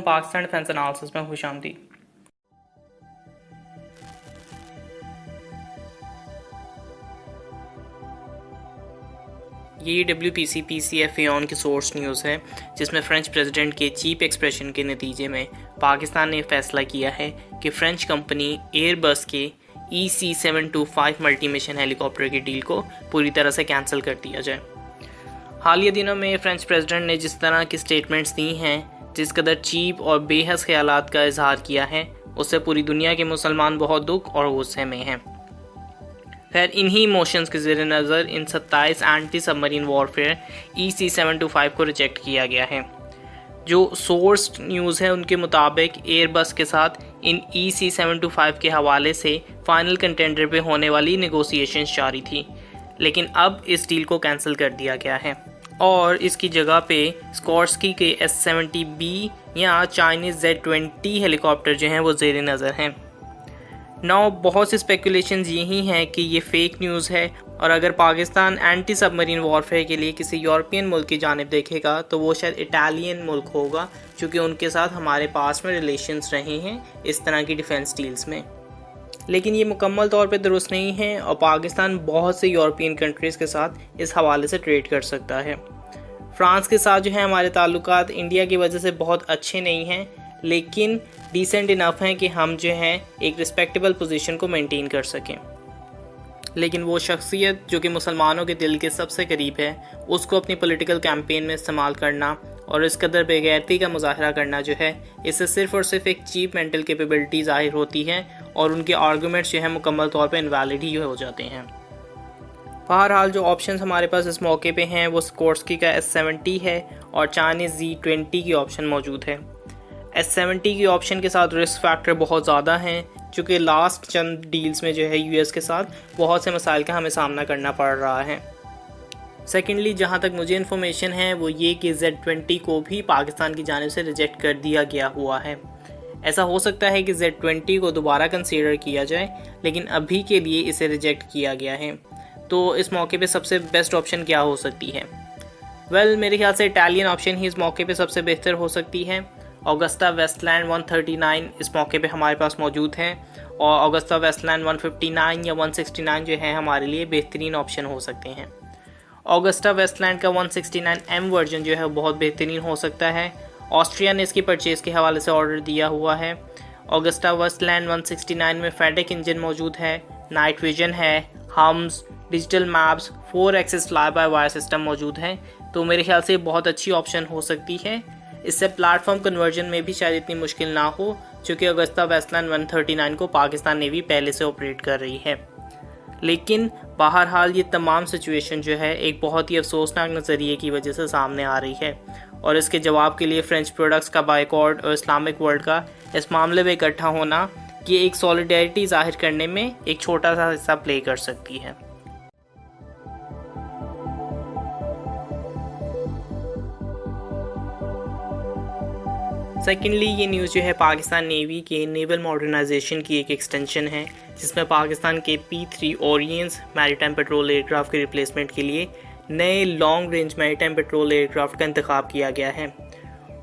Pakistan defence analysis में खुशामदीद। ये WPC-PCF on की सोर्स न्यूज़ है, जिसमें फ्रेंच प्रेसिडेंट के चीप एक्सप्रेशन के नतीजे में पाकिस्तान ने फैसला किया है कि फ्रेंच कंपनी एयरबस के EC725 मल्टी मिशन हेलीकॉप्टर की डील को पूरी तरह से कैंसिल कर दिया जाए। हालिया दिनों में फ्रेंच प्रेसिडेंट ने जिस तरह की स्टेटमेंट्स दी हैं, जिस कदर चीप और बेहस ख्यालात का इजहार किया है, उससे पूरी दुनिया के मुसलमान बहुत दुख और गुस्से में हैं। खैर, इन्हीं इमोशंस के ज़ेर नज़र इन 27 एंटी सबमरीन वॉरफेयर EC725 को रिजेक्ट किया गया है। जो सोर्स न्यूज़ है उनके मुताबिक एयरबस के साथ इन EC725 के हवाले से फाइनल कंटेंडर पे होने वाली नेगोशिएशंस जारी थी, लेकिन अब इस डील को कैंसिल कर दिया गया है और इसकी जगह पे स्कोर्स्की के S70B या चाइनीज़ Z20 हेलीकॉप्टर जो हैं वो ज़ेर नज़र हैं। नाउ बहुत सी स्पेकुलेशंस यही हैं कि ये फेक न्यूज़ है और अगर पाकिस्तान एंटी सबमरीन वॉरफेयर के लिए किसी यूरोपियन मुल्क की जानिब देखेगा तो वो शायद इटालियन मुल्क होगा, क्योंकि उनके साथ हमारे पास में रिलेशंस रहे हैं इस तरह की डिफेंस डील्स में। लेकिन ये मुकम्मल तौर पे दुरुस्त नहीं है और पाकिस्तान बहुत से यूरोपियन कंट्रीज़ के साथ इस हवाले से ट्रेड कर सकता है। फ्रांस के साथ जो है हमारे ताल्लुकात इंडिया की वजह से बहुत अच्छे नहीं हैं, लेकिन डिसेंट इनफ हैं कि हम जो हैं एक रिस्पेक्टेबल पोजीशन को मेंटेन कर सकें। लेकिन वो शख्सियत जो कि मुसलमानों के दिल के सबसे करीब है, उसको अपनी पॉलिटिकल कैंपेन में इस्तेमाल करना और इस कदर बेगैरती का मुजाहरा करना जो है, इससे सिर्फ़ और सिर्फ एक चीप मेंटल कैपेबिलिटी ज़ाहिर होती है और उनके आर्गूमेंट्स जो है मुकम्मल तौर पे इनवैलिड ही हो जाते हैं। बहरहाल जो ऑप्शंस हमारे पास इस मौके पे हैं वो स्कोर्स्की का S70 है और चाइनीज़ Z20 की ऑप्शन मौजूद है। S70 की ऑप्शन के साथ रिस्क फैक्टर बहुत ज़्यादा हैं, चूँकि लास्ट चंद डील्स में जो है US के साथ बहुत से मसाइल का हमें सामना करना पड़ रहा है। सेकेंडली, जहाँ तक मुझे इन्फॉर्मेशन है वो ये कि Z20 को भी पाकिस्तान की जानिब से रिजेक्ट कर दिया गया हुआ है। ऐसा हो सकता है कि Z20 को दोबारा कंसीडर किया जाए, लेकिन अभी के लिए इसे रिजेक्ट किया गया है। तो इस मौके पे सबसे बेस्ट ऑप्शन क्या हो सकती है? मेरे ख्याल से इटालियन ऑप्शन ही इस मौके पे सबसे बेहतर हो सकती है। ऑगस्टा वेस्टलैंड 139 इस मौके पे हमारे पास मौजूद है और ऑगस्टा वेस्टलैंड 159 या 169 जो है हमारे लिए बेहतरीन ऑप्शन हो सकते हैं। ऑगस्टा वेस्टलैंड का 169M वर्जन जो है बहुत बेहतरीन हो सकता है। ऑस्ट्रिया ने इसकी परचेज़ के हवाले से ऑर्डर दिया हुआ है। ऑगस्टा वेस्टलैंड 169 में फेडेक इंजन मौजूद है, नाइट विजन है, hums, digital maps, 4 axis fly by wire system मौजूद है। तो मेरे ख्याल से बहुत अच्छी ऑप्शन हो सकती है। इससे प्लेटफॉर्म कन्वर्जन में भी शायद इतनी मुश्किल ना हो, क्योंकि अगस्ता वेस्टलैंड 139 को पाकिस्तान नेवी पहले से ऑपरेट कर रही है। लेकिन बहरहाल ये तमाम सिचुएशन जो है एक बहुत ही अफसोसनाक नज़रिए की वजह से सामने आ रही है और इसके जवाब के लिए फ्रेंच प्रोडक्ट्स का बायकॉट और इस्लामिक वर्ल्ड का इस मामले में इकट्ठा होना ये एक सॉलिडेरिटी जाहिर करने में एक छोटा सा हिस्सा प्ले कर सकती है। सेकेंडली, ये न्यूज़ जो है पाकिस्तान नेवी के नेवल मॉडर्नाइजेशन की एक एक्सटेंशन है, जिसमें पाकिस्तान के P3 ओरियंस मैरीटाइम पेट्रोल एयरक्राफ्ट के रिप्लेसमेंट के लिए नए long range maritime petrol aircraft का इंतखाब किया गया है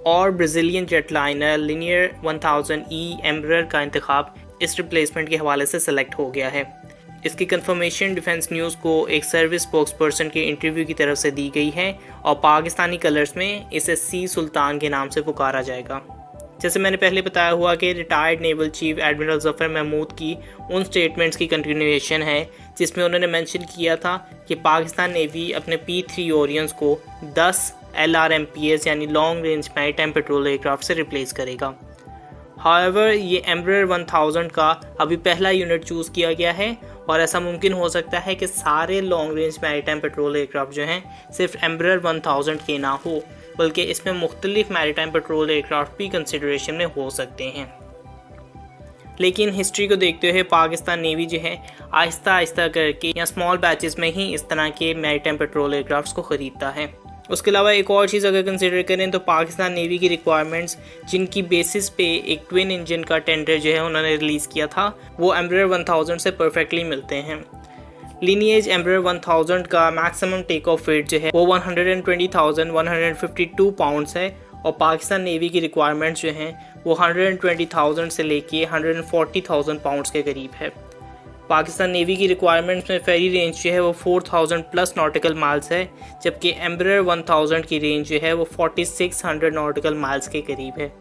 और ब्राज़ीलियन जेटलाइनर लिनियर 1000E एम्ब्रर का इंतखाब इस रिप्लेसमेंट के हवाले से सेलेक्ट हो गया है। इसकी कंफर्मेशन डिफेंस न्यूज़ को एक सर्विस स्पोक्स पर्सन के इंटरव्यू की तरफ से दी गई है और पाकिस्तानी कलर्स में इसे सी सुल्तान के नाम से पुकारा जाएगा। जैसे मैंने पहले बताया हुआ कि retired naval chief admiral Zafar Mahmood की उन स्टेटमेंट्स की कंटिन्यूएशन है जिसमें उन्होंने मेंशन किया था कि पाकिस्तान नेवी अपने P3 ओरियंस को 10 LRMPS यानी long range maritime petrol aircraft से रिप्लेस करेगा। हाउएवर, ये एम्ब्रर 1000 का अभी पहला यूनिट चूज़ किया गया है और ऐसा मुमकिन हो सकता है कि सारे long range maritime petrol aircraft जो हैं सिर्फ एम्ब्रर 1000 के ना हो, बल्कि इसमें मुख्तलिफ मैरीटाइम पेट्रोल एयरक्राफ्ट भी कंसिडरेशन में हो सकते हैं। लेकिन हिस्ट्री को देखते हुए पाकिस्तान नेवी जो है आहिस्ता आहिस्ता करके या स्मॉल बैचेस में ही इस तरह के मैरीटाइम पेट्रोल एयरक्राफ्ट को ख़रीदता है। उसके अलावा एक और चीज़ अगर कंसिडर करें तो पाकिस्तान नेवी की रिक्वायरमेंट्स जिनकी बेसिस पे एक ट्विन इंजन का टेंडर जो है उन्होंने रिलीज़ किया था वो एम्ब्रर 1000 से परफेक्टली मिलते हैं। लिनिएज एम्ब्रर 1000 का मैक्सिमम टेक ऑफ वेट जो है वो 120,152 पाउंड्स है और पाकिस्तान नेवी की रिक्वायरमेंट्स जो हैं वो 120,000 से लेके 140,000 पाउंड्स के करीब है। पाकिस्तान नेवी की रिक्वायरमेंट्स में फेरी रेंज जो है वो 4,000 प्लस नॉटिकल माइल्स है, जबकि एम्ब्रेयर 1000 की रेंज जो है वो 4600 नॉटिकल माइल्स के करीब है।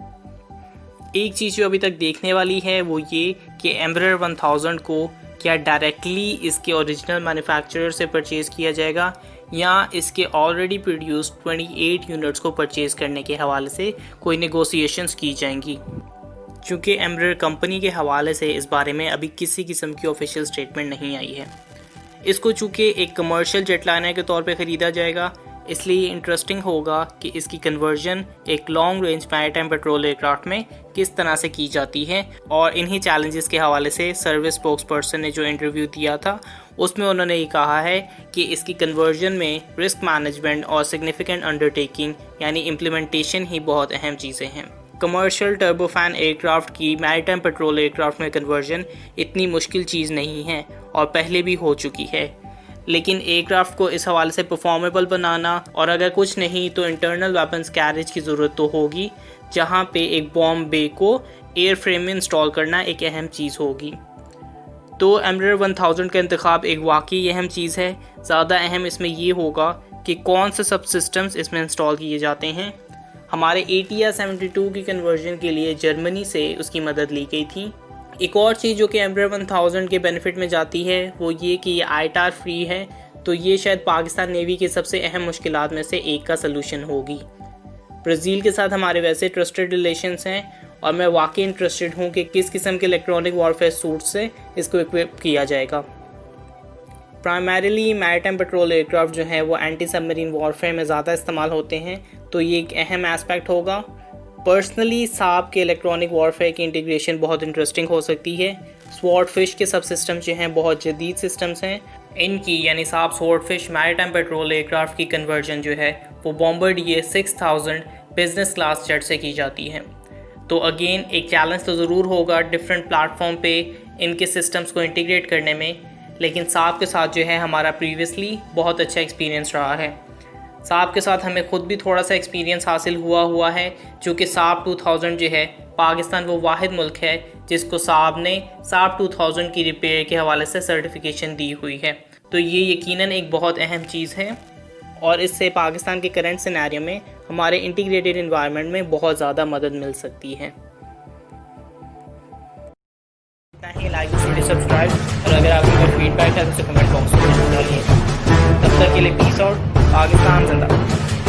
एक चीज़ जो अभी तक देखने वाली है वो ये कि एम्ब्रेयर 1000 को क्या डायरेक्टली इसके ओरिजिनल मैन्युफैक्चरर से परचेज़ किया जाएगा या इसके ऑलरेडी प्रोड्यूस्ड 28 यूनिट्स को परचेज़ करने के हवाले से कोई नेगोशिएशंस की जाएंगी। चूँकि एम्ब्रेयर कंपनी के हवाले से इस बारे में अभी किसी किस्म की ऑफिशियल स्टेटमेंट नहीं आई है। इसको चूँकि एक कमर्शियल जेटलाइनर के तौर पे ख़रीदा जाएगा, इसलिए इंटरेस्टिंग होगा कि इसकी कन्वर्जन एक long range maritime petrol aircraft में किस तरह से की जाती है। और इन्हीं चैलेंजेस के हवाले से सर्विस स्पोक्स पर्सन ने जो इंटरव्यू दिया था उसमें उन्होंने ये कहा है कि इसकी कन्वर्जन में रिस्क मैनेजमेंट और सिग्निफिकेंट अंडरटेकिंग यानी इम्प्लीमेंटेशन ही बहुत अहम चीज़ें हैं। कमर्शियल टर्बोफैन एयरक्राफ्ट की मैरीटाइम पेट्रोल एयरक्राफ्ट में कन्वर्जन इतनी मुश्किल चीज़ नहीं है और पहले भी हो चुकी है, लेकिन एयरक्राफ्ट को इस हवाले से परफॉर्मेबल बनाना और अगर कुछ नहीं तो इंटरनल वेपन्स कैरेज की ज़रूरत तो होगी, जहां पे एक बॉम्ब बे को एयर फ्रेम में इंस्टॉल करना एक अहम चीज़ होगी। तो एम्ब्रेयर 1000 का इंतखाब एक वाकई अहम चीज़ है। ज़्यादा अहम इसमें ये होगा कि कौन से सब सिस्टम्स इसमें इंस्टॉल किए जाते हैं। हमारे ATR 72 की कन्वर्जन के लिए जर्मनी से उसकी मदद ली गई थी। एक और चीज़ जो कि एम्ब्रेयर 1000 के बेनिफिट में जाती है वो ये कि ये ITAR फ्री है, तो ये शायद पाकिस्तान नेवी की सबसे अहम मुश्किलात में से एक का सलूशन होगी। ब्राज़ील के साथ हमारे वैसे ट्रस्टेड रिलेशंस हैं और मैं वाकई इंटरेस्टेड हूँ कि किस किस्म के इलेक्ट्रॉनिक वॉरफेयर सूट से इसको इक्विप किया जाएगा। प्राइमरीली मैरीटाइम पेट्रोल एयरक्राफ्ट जो है वो एंटी सबमरीन वॉरफेयर में ज़्यादा इस्तेमाल होते हैं, तो ये एक अहम एस्पेक्ट होगा। पर्सनली साब के इलेक्ट्रॉनिक वॉरफेयर की इंटीग्रेशन बहुत इंटरेस्टिंग हो सकती है। स्वॉर्डफिश के सब सिस्टम जो हैं बहुत जदीद सिस्टम्स हैं। इनकी यानी साब स्वॉर्डफिश मैरीटाइम पेट्रोल एयरक्राफ्ट की कन्वर्जन जो है वो बॉम्बार्डियर 6000 बिजनेस क्लास जेट से की जाती है। तो अगेन एक चैलेंज तो ज़रूर होगा डिफरेंट प्लेटफॉर्म पे इनके सिस्टम्स को इंटीग्रेट करने में, लेकिन साब के साथ जो है हमारा प्रीवियसली बहुत अच्छा एक्सपीरियंस रहा है। साब के साथ हमें ख़ुद भी थोड़ा सा एक्सपीरियंस हासिल हुआ है, चूँकि साब 2000 जो है पाकिस्तान वो वाहिद मुल्क है जिसको साब ने साब 2000 की रिपेयर के हवाले से सर्टिफिकेशन दी हुई है। तो ये यकीनन एक बहुत अहम चीज़ है और इससे पाकिस्तान के करंट सिनेरियो में हमारे इंटीग्रेटेड इन्वायरमेंट में बहुत ज़्यादा मदद मिल सकती है। इतना ही, लाइक वीडियो सब्सक्राइब, और अगर आपको कोई फीडबैक है तो उसे कमेंट बॉक्स में डालिए। तब तक के लिए पीस आउट, पाकिस्तान जिंदाबाद।